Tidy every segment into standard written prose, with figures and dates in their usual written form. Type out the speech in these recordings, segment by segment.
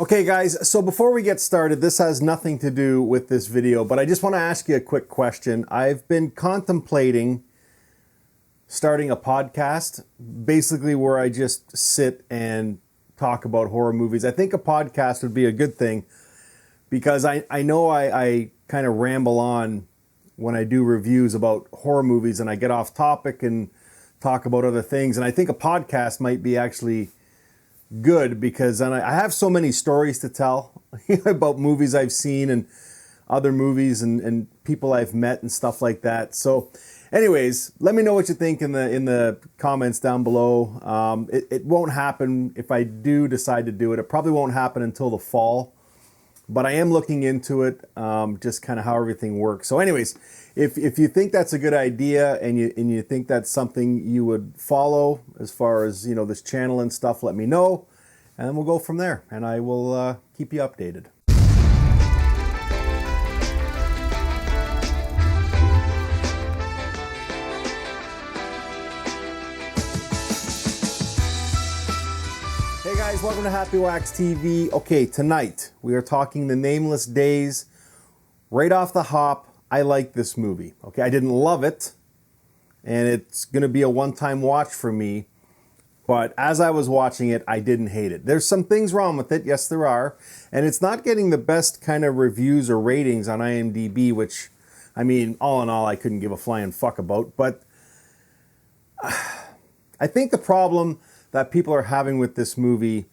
Okay guys, so before we get started, this has nothing to do with this video, but I just want to ask you a quick question. I've been contemplating starting a podcast, basically where I just sit and talk about horror movies. I think a podcast would be a good thing because I know I kind of ramble on when I do reviews about horror movies and I get off topic and talk about other things. And I think a podcast might be actually good because I have so many stories to tell about movies I've seen and other movies and people I've met and stuff like that. So anyways, let me know what you think in the comments down below. It won't happen if I do decide to do it. It probably won't happen until the fall, but I am looking into it, just kind of how everything works. So anyways, if you think that's a good idea and you think that's something you would follow as far as, you know, this channel and stuff, let me know and we'll go from there and I will keep you updated. Hey guys, welcome to Happywax TV. Okay, tonight we are talking The Nameless Days. Right off the hop, I like this movie. Okay, I didn't love it, and it's going to be a one-time watch for me, but as I was watching it, I didn't hate it. There's some things wrong with it, yes there are, and it's not getting the best kind of reviews or ratings on IMDb, which, I mean, all in all, I couldn't give a flying fuck about, but I think the problem that people are having with this movie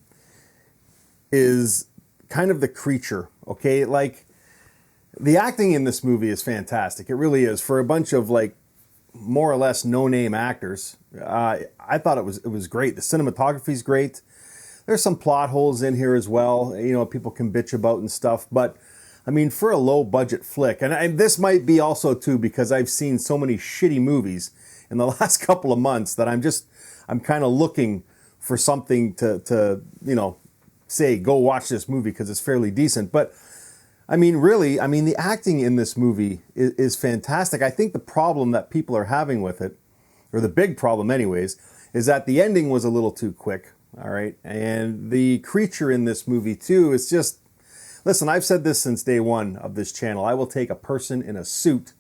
is kind of the creature, okay? Like, the acting in this movie is fantastic. It really is. For a bunch of, like, more or less no-name actors, I thought it was great. The cinematography is great. There's some plot holes in here as well, you know, people can bitch about and stuff, but I mean, for a low-budget flick, and this might be also, too, because I've seen so many shitty movies in the last couple of months that I'm kind of looking for something to you know, say, go watch this movie because it's fairly decent. But, I mean, really, I mean, the acting in this movie is fantastic. I think the problem that people are having with it, or the big problem anyways, is that the ending was a little too quick, all right? And the creature in this movie, too, is just... Listen, I've said this since day one of this channel. I will take a person in a suit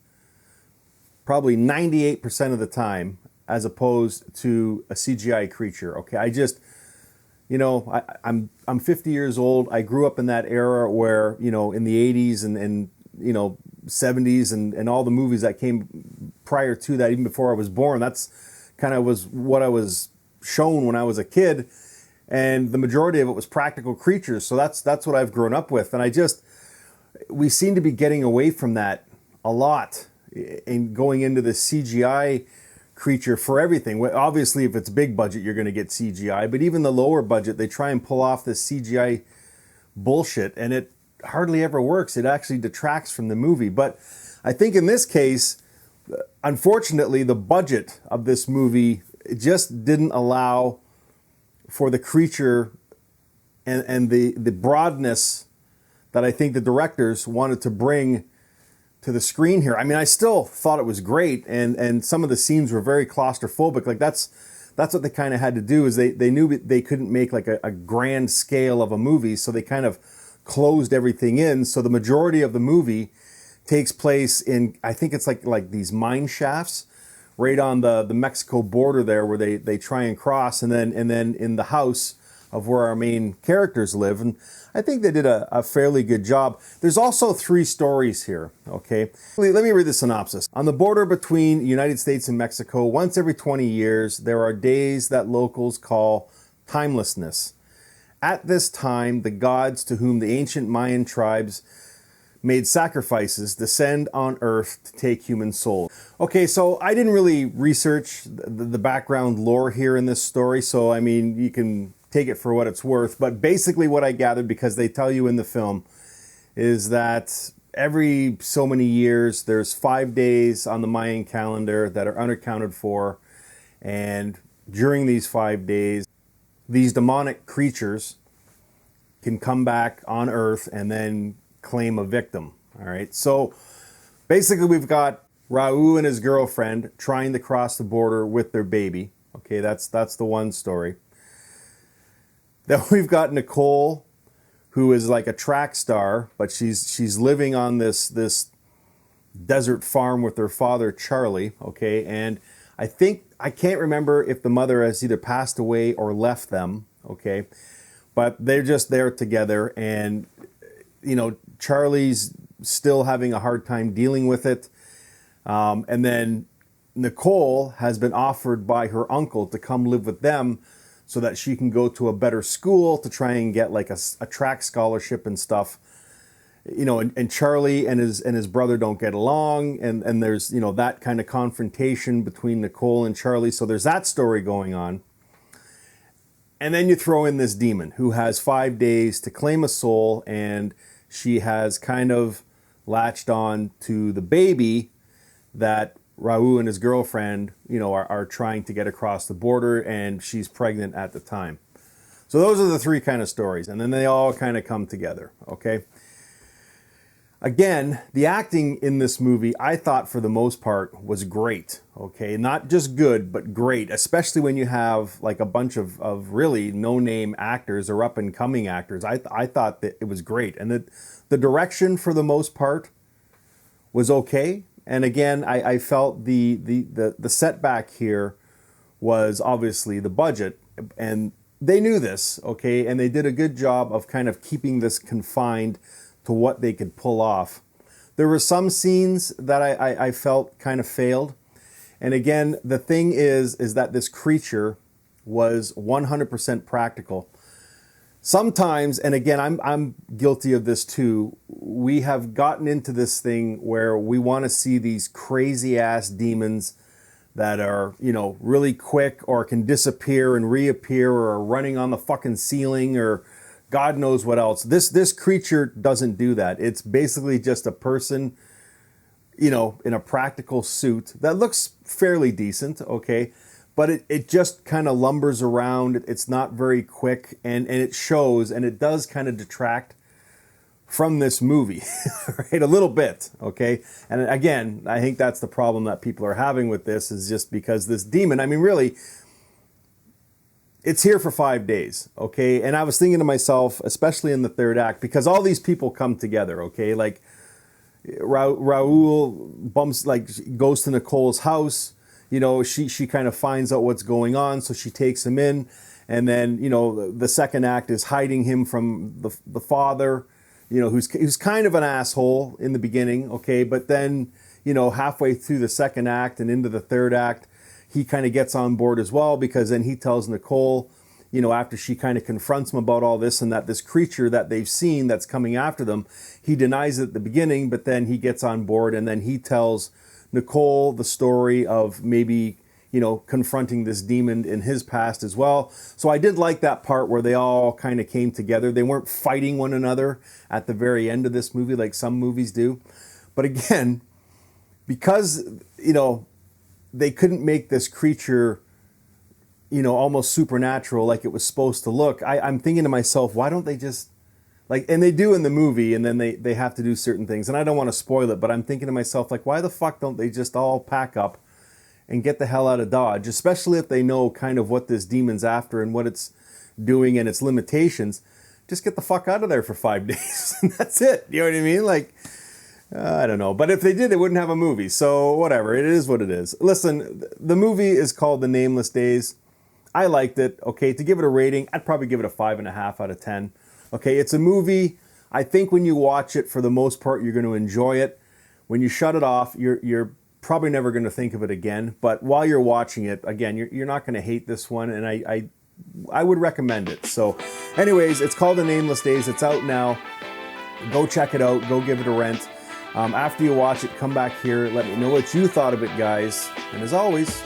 probably 98% of the time as opposed to a CGI creature, okay? I just, you know, I'm 50 years old. I grew up in that era where, you know, in the 80s and you know, 70s and all the movies that came prior to that, even before I was born, that's kind of was what I was shown when I was a kid. And the majority of it was practical creatures. So that's what I've grown up with. And we seem to be getting away from that a lot in going into the CGI creature for everything. Obviously, if it's big budget, you're going to get CGI, but even the lower budget, they try and pull off this CGI bullshit, and it hardly ever works. It actually detracts from the movie. But I think in this case, unfortunately, the budget of this movie just didn't allow for the creature and the broadness that I think the directors wanted to bring to the screen here. I mean, I still thought it was great, and some of the scenes were very claustrophobic. Like that's what they kind of had to do, is they knew they couldn't make like a grand scale of a movie, so they kind of closed everything in. So the majority of the movie takes place in, I think it's like these mine shafts right on the Mexico border there, where they try and cross, and then in the house of where our main characters live. And I think they did a fairly good job. There's also 3 stories here, okay? Let me read the synopsis. On the border between the United States and Mexico, once every 20 years, there are days that locals call timelessness. At this time, the gods to whom the ancient Mayan tribes made sacrifices descend on earth to take human souls. Okay, so I didn't really research the background lore here in this story, so I mean, you can take it for what it's worth, but basically what I gathered, because they tell you in the film, is that every so many years there's 5 days on the Mayan calendar that are unaccounted for, and during these 5 days, these demonic creatures can come back on earth and then claim a victim. All right, so basically we've got Raul and his girlfriend trying to cross the border with their baby. Okay, that's the one story. Then we've got Nicole, who is like a track star, but she's living on this desert farm with her father, Charlie, okay? And I can't remember if the mother has either passed away or left them, okay? But they're just there together, and, Charlie's still having a hard time dealing with it. And then Nicole has been offered by her uncle to come live with them so that she can go to a better school to try and get like a track scholarship and stuff. And Charlie and his brother don't get along, and there's, that kind of confrontation between Nicole and Charlie. So there's that story going on. And then you throw in this demon who has 5 days to claim a soul, and she has kind of latched on to the baby that Raul and his girlfriend, are trying to get across the border, and she's pregnant at the time. So those are the three kind of stories, and then they all kind of come together, okay? Again, the acting in this movie, I thought for the most part was great, okay? Not just good, but great, especially when you have like a bunch of really no-name actors or up-and-coming actors. I thought that it was great, and the direction for the most part was okay. And again, I felt the setback here was obviously the budget, and they knew this, okay? And they did a good job of kind of keeping this confined to what they could pull off. There were some scenes that I felt kind of failed. And again, the thing is that this creature was 100% practical. Sometimes, and again, I'm guilty of this too, we have gotten into this thing where we want to see these crazy ass demons that are, really quick or can disappear and reappear or are running on the fucking ceiling or God knows what else. This creature doesn't do that. It's basically just a person, in a practical suit that looks fairly decent, okay? But it just kind of lumbers around. It's not very quick, and it shows, and it does kind of detract from this movie, right? A little bit, okay? And again, I think that's the problem that people are having with this, is just because this demon, I mean, really, it's here for 5 days, okay? And I was thinking to myself, especially in the third act, because all these people come together, okay? Like Raul goes to Nicole's house. She kind of finds out what's going on, so she takes him in. And then, the second act is hiding him from the father, who's kind of an asshole in the beginning, okay? But then, halfway through the second act and into the third act, he kind of gets on board as well, because then he tells Nicole, after she kind of confronts him about all this and that this creature that they've seen that's coming after them, he denies it at the beginning, but then he gets on board, and then he tells Nicole the story of maybe, confronting this demon in his past as well. So I did like that part where they all kind of came together. They weren't fighting one another at the very end of this movie like some movies do. But again, because, they couldn't make this creature, almost supernatural like it was supposed to look. I'm thinking to myself, why don't they just, and they do in the movie, and then they have to do certain things. And I don't want to spoil it, but I'm thinking to myself, why the fuck don't they just all pack up and get the hell out of Dodge, especially if they know kind of what this demon's after and what it's doing and its limitations. Just get the fuck out of there for 5 days. And that's it. You know what I mean? I don't know. But if they did, they wouldn't have a movie. So whatever. It is what it is. Listen, the movie is called The Nameless Days. I liked it. Okay, to give it a rating, I'd probably give it a 5.5 out of 10. Okay, it's a movie. I think when you watch it, for the most part, you're going to enjoy it. When you shut it off, you're probably never going to think of it again. But while you're watching it, again, you're not going to hate this one. And I would recommend it. So anyways, it's called The Nameless Days. It's out now. Go check it out. Go give it a rent. After you watch it, come back here. Let me know what you thought of it, guys. And as always,